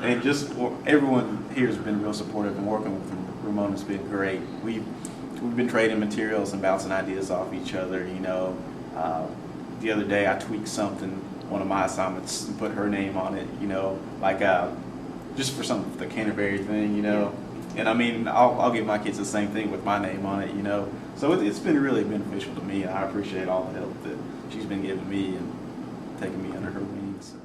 And just everyone here has been real supportive, and working with Ramon has been great. We've been trading materials and bouncing ideas off each other. The other day I tweaked something, one of my assignments, and put her name on it. Just for the Canterbury thing. And I mean, I'll give my kids the same thing with my name on it. So it's been really beneficial to me, and I appreciate all the help that she's been giving me and taking me under her wings. So.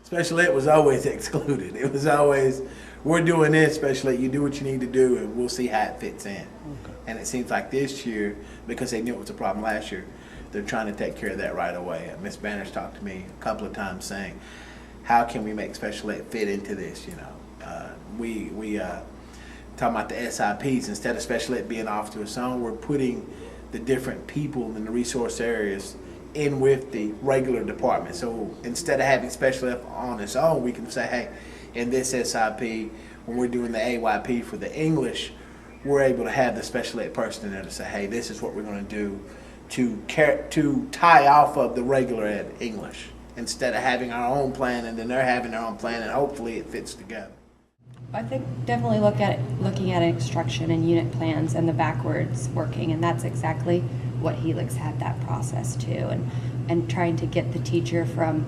Special ed was always excluded. It was always, we're doing this, special ed, you do what you need to do, and we'll see how it fits in. Okay. And it seems like this year, because they knew it was a problem last year, they're trying to take care of that right away. Ms. Banner's talked to me a couple of times saying, how can we make special ed fit into this, we talking about the SIPs, instead of special ed being off to its own, we're putting the different people in the resource areas in with the regular department. So instead of having special ed on its own, we can say, hey, in this SIP, when we're doing the AYP for the English, we're able to have the special ed person in there to say, hey, this is what we're going to do to tie off of the regular ed English, instead of having our own plan and then they're having their own plan, and hopefully it fits together. I think definitely looking at instruction and unit plans and the backwards working, and that's exactly what Helix had that process too, and trying to get the teacher from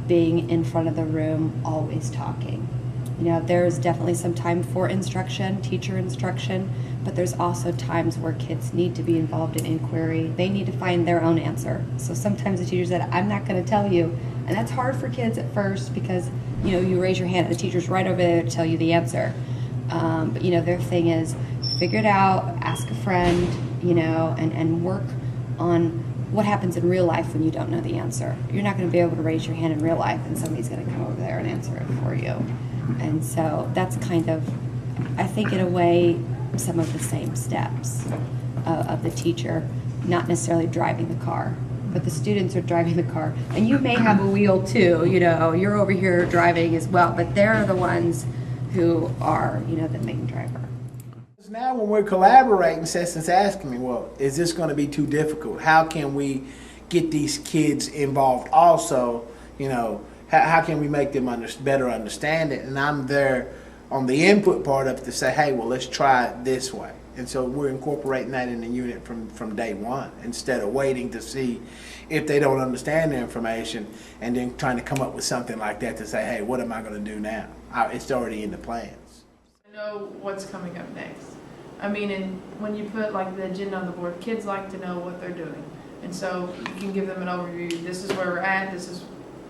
being in front of the room always talking. There's definitely some time for instruction, teacher instruction, but there's also times where kids need to be involved in inquiry. They need to find their own answer. So sometimes the teacher said, I'm not going to tell you. And that's hard for kids at first because, you raise your hand and the teacher's right over there to tell you the answer. But, their thing is figure it out, ask a friend, and work on what happens in real life when you don't know the answer. You're not going to be able to raise your hand in real life and somebody's going to come over there and answer it for you. And so that's kind of, I think in a way, some of the same steps of the teacher, not necessarily driving the car, but the students are driving the car. And you may have a wheel too, you're over here driving as well, but they're the ones who are, the main driver. Now when we're collaborating, Sessions asking me, well, is this going to be too difficult? How can we get these kids involved also? How can we make them better understand it? And I'm there on the input part of it to say, hey, well, let's try it this way. And so we're incorporating that in the unit from day one, instead of waiting to see if they don't understand the information and then trying to come up with something like that to say, hey, what am I going to do now? It's already in the plans. I know what's coming up next. I mean, and when you put the agenda on the board, kids like to know what they're doing. And so you can give them an overview. This is where we're at. This is,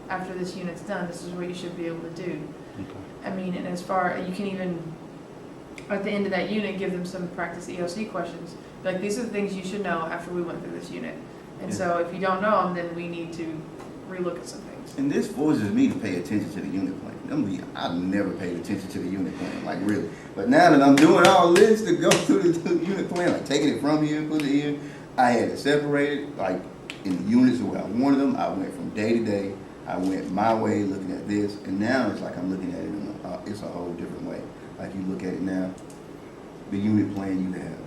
after this unit's done, this is what you should be able to do. Okay. I mean, and as far, you can even, at the end of that unit, give them some practice EOC questions. These are the things you should know after we went through this unit. And so if you don't know them, then we need to relook at some things. And this forces me to pay attention to the unit plan. I've never paid attention to the unit plan, really. But now that I'm doing all this to go through the unit plan, taking it from here, put it here, I had to separate it, in the units the way I wanted them. I went from day to day. I went my way looking at this, and now it's like I'm looking at it it's a whole different way. Like you look at it now, the unit plan you have,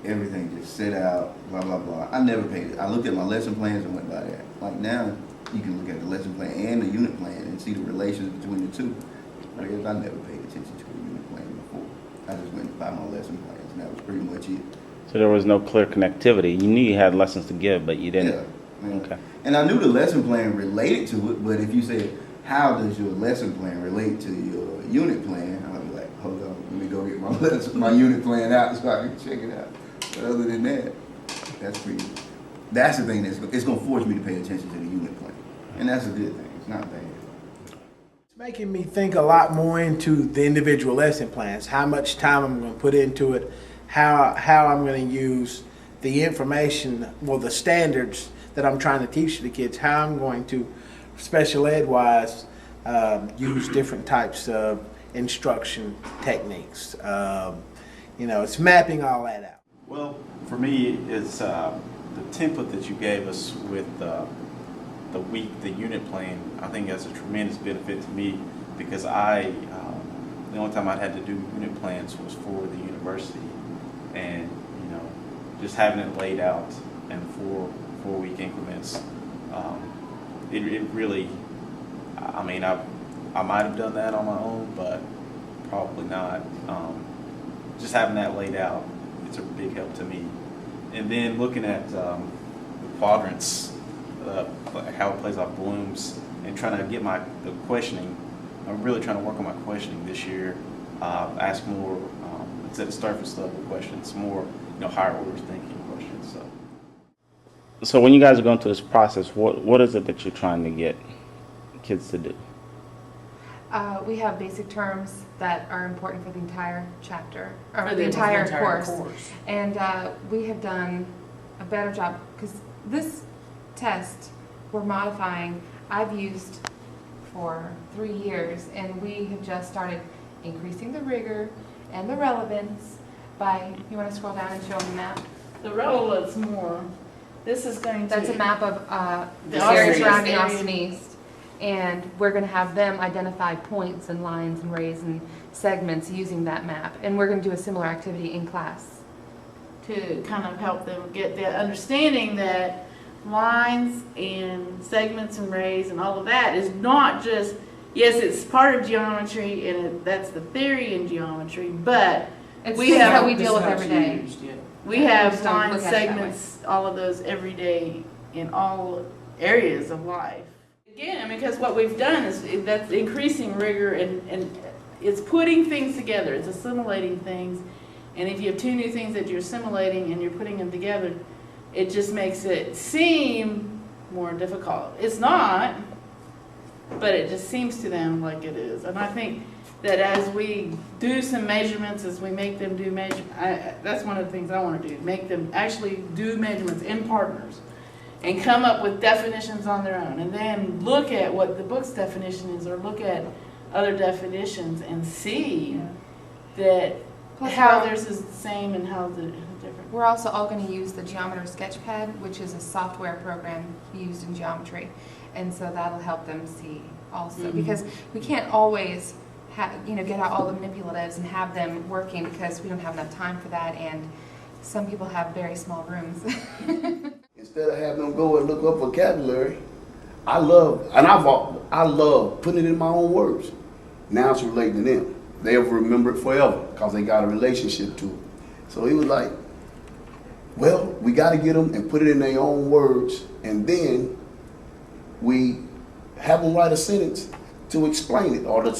everything just set out, blah, blah, blah. I never paid it. I looked at my lesson plans and went by that. Now, you can look at the lesson plan and the unit plan and see the relations between the two. I guess I never paid attention to the unit plan before. I just went by my lesson plans, and that was pretty much it. So there was no clear connectivity. You knew you had lessons to give, but you didn't. Yeah. Okay. And I knew the lesson plan related to it, but if you said, how does your lesson plan relate to your unit plan? I'd be like, hold on, let me go get my unit plan out so I can check it out. But other than that, that's the thing it's going to force me to pay attention to the unit plan. And that's a good thing. It's not bad. It's making me think a lot more into the individual lesson plans, how much time I'm going to put into it, how I'm going to use the information, the standards that I'm trying to teach the kids, how I'm going to, special ed wise, use different types of instruction techniques. It's mapping all that out. Well, for me, it's the template that you gave us with the unit plan. I think that's a tremendous benefit to me because the only time I had to do unit plans was for the university, and just having it laid out in 4-week increments, it really, I might have done that on my own, but probably not. Just having that laid out, it's a big help to me. And then looking at the quadrants, like how it plays off blooms, and trying to get the questioning. I'm really trying to work on my questioning this year. Ask more instead of surface level questions, more higher order thinking questions. So when you guys are going through this process, what is it that you're trying to get kids to do? We have basic terms that are important for the entire chapter, or For the entire course. course. And we have done a better job, because this test we're modifying, I've used for 3 years, and we have just started increasing the rigor and the relevance by, you want to scroll down and show them the map? The relevance more, this is going to. That's a map of The the area Austin surrounding East Austin East. And we're going to have them identify points and lines and rays and segments using that map. And we're going to do a similar activity in class. To kind of help them get the understanding that lines and segments and rays and all of that is not just, yes, it's part of geometry and that's the theory in geometry, but It's we things have, that we deal with every day. we Yeah, have just don't lines, look at it that way. segments, all of those every day in all areas of life. Again, because what we've done is that's increasing rigor and it's putting things together, it's assimilating things. And if you have two new things that you're assimilating and you're putting them together, it just makes it seem more difficult. It's not, but it just seems to them like it is. And I think that as we do some measurements, as we make them do that's one of the things I want to do, make them actually do measurements in partners and come up with definitions on their own, and then look at what the book's definition is, or look at other definitions and see that how theirs is the same and how the different. We're also all going to use the Geometer Sketchpad, which is a software program used in geometry. And so that'll help them see also. Because we can't always get out all the manipulatives and have them working, because we don't have enough time for that, and some people have very small rooms. Instead of having them go and look up vocabulary, I love putting it in my own words. Now it's relating to them. They'll remember it forever because they got a relationship to it. So he was like, well, we got to get them and put it in their own words, and then we have them write a sentence to explain it, or to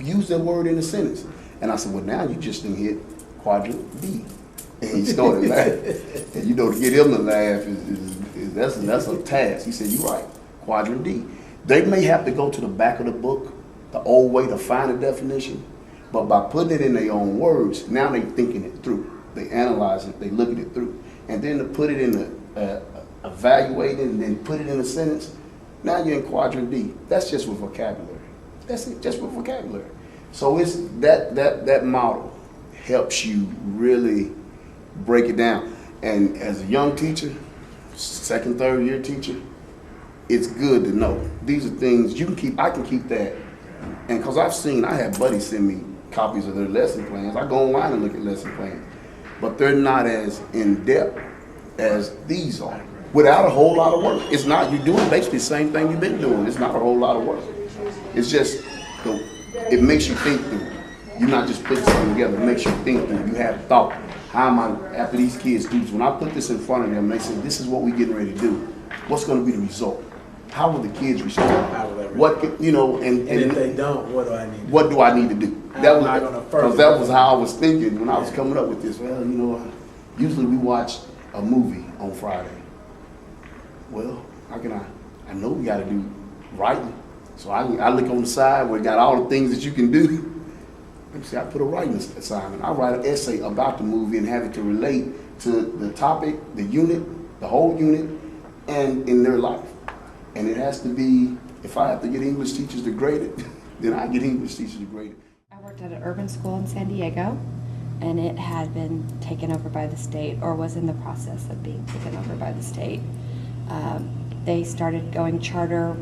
use that word in a sentence. And I said, well, now you just didn't hit quadrant D. And he started laughing. And to get him to laugh that's a task. He said, you're right, quadrant D. They may have to go to the back of the book, the old way, to find a definition, but by putting it in their own words, now they're thinking it through. They analyze it, they looking it through. And then to put it in evaluate it and then put it in a sentence, now you're in quadrant D. That's just with vocabulary. That's it, just with vocabulary. So it's that model helps you really break it down. And as a young teacher, second, third year teacher, it's good to know. These are things you can keep. I can keep that. And because I have buddies send me copies of their lesson plans. I go online and look at lesson plans. But they're not as in-depth as these are, without a whole lot of work. It's not, you're doing basically the same thing you've been doing. It's not a whole lot of work. It's just, it makes you think through. You're not just putting something together. It makes you think through. You have thought. How am I, after these kids do this, when I put this in front of them, they say, this is what we're getting ready to do. What's going to be the result? How will the kids respond? How will they What, and if they don't, what do I need to do? what do I need to do? How That am I was, gonna because that was how I was thinking when I was coming up with this. Well, usually we watch a movie on Friday. Well, how can I know we got to do writing. So I look on the side where it got all the things that you can do. Let me see, I put a writing assignment. I write an essay about the movie and have it to relate to the topic, the unit, the whole unit, and in their life. And it has to be, if I have to get English teachers to grade it, then I get English teachers to grade it. I worked at an urban school in San Diego, and it had been taken over by the state, or was in the process of being taken over by the state. They started going charter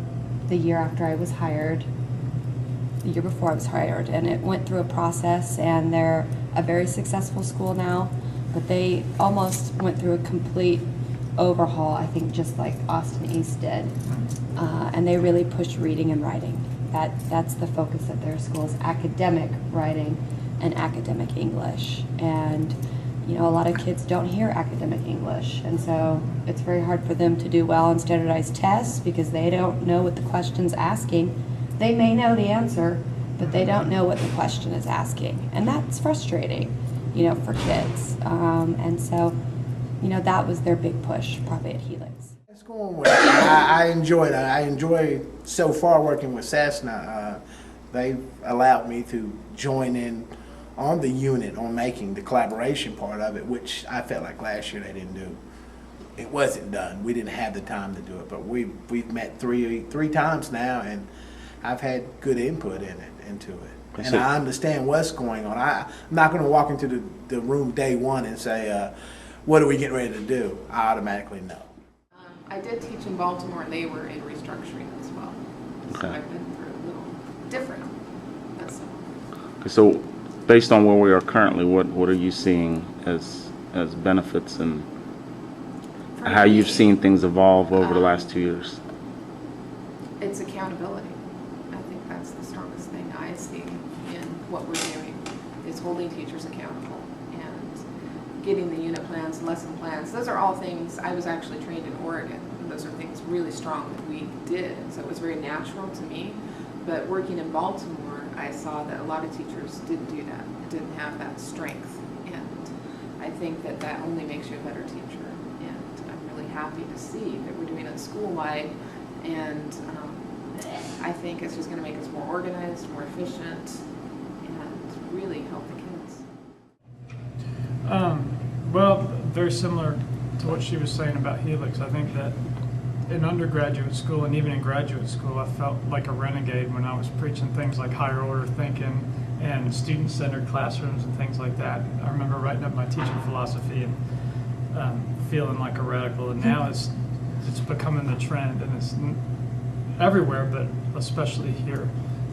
the year after I was hired, the year before I was hired, and it went through a process, and they're a very successful school now, but they almost went through a complete overhaul, I think, just like Austin East did. And they really pushed reading and writing That's the focus at their school is academic writing and academic English. And, you know, a lot of kids don't hear academic English. And so it's very hard for them to do well on standardized tests because they don't know what the question's asking. They may know the answer, but they don't know what the question is asking. And that's frustrating, you know, for kids. And so, you know, that was their big push probably at Helix. It's going well. I enjoyed it. I enjoy so far working with Cessna. They've allowed me to join in on the unit on making the collaboration part of it, which I felt like last year they didn't do. It wasn't done. We didn't have the time to do it, but we've met three times now, and I've had good input into it. And I understand what's going on. I'm not going to walk into the room day one and say, what are we getting ready to do? I automatically know. I did teach in Baltimore, and they were in restructuring as well. So Okay. I've been through a little different. That's Okay, so based on where we are currently, what are you seeing as benefits and For how you've me, seen things evolve over the last 2 years? It's accountability. I think that's the strongest thing I see in what we're doing, is holding teachers accountable and getting the unit plans, lesson plans. Those are all things, I was actually trained in Oregon. And those are things really strong that we did. And so it was very natural to me. But working in Baltimore, I saw that a lot of teachers didn't do that, didn't have that strength. And I think that that only makes you a better teacher. And I'm really happy to see that we're doing it school-wide. And I think it's just going to make us more organized, more efficient, and really help the kids. Well, very similar to what she was saying about Helix. I think that in undergraduate school and even in graduate school, I felt like a renegade when I was preaching things like higher order thinking and student-centered classrooms and things like that. I remember writing up my teaching philosophy and feeling like a radical. And now it's becoming the trend, and it's everywhere, but especially here.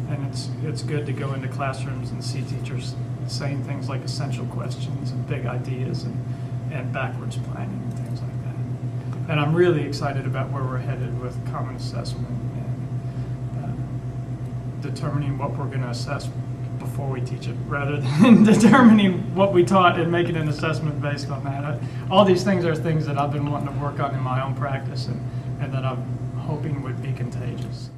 And it's good to go into classrooms and see teachers saying things like essential questions and big ideas and backwards planning and things like that. And I'm really excited about where we're headed with common assessment and determining what we're going to assess before we teach it, rather than determining what we taught and making an assessment based on that. All these things are things that I've been wanting to work on in my own practice and that I'm hoping would be contagious.